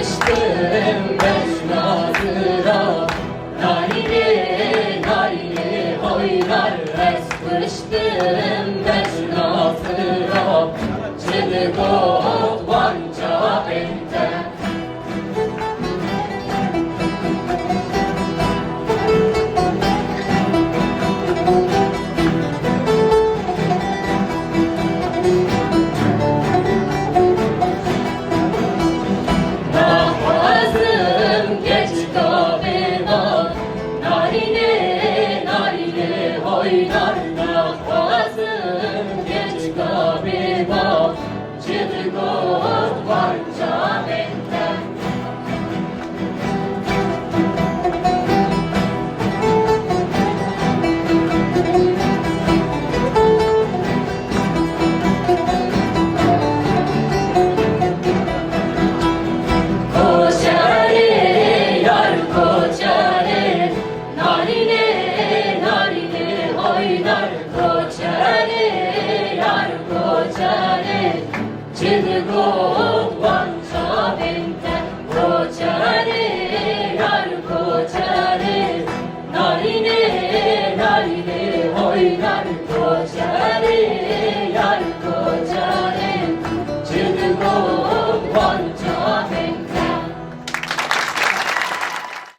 Sıkıştım ben nazıra, narine narine oynar. Sıkıştım ben nazıra, çıdıgot vanca bente. Oynar nakvazım geç galiba, çıdıgot vanca bente. Koçare yar koçare, narine oynar. Koçare yar koçare, çıdıgot vanca bente. Koçare yar koçare, narine narine oynar. Koçare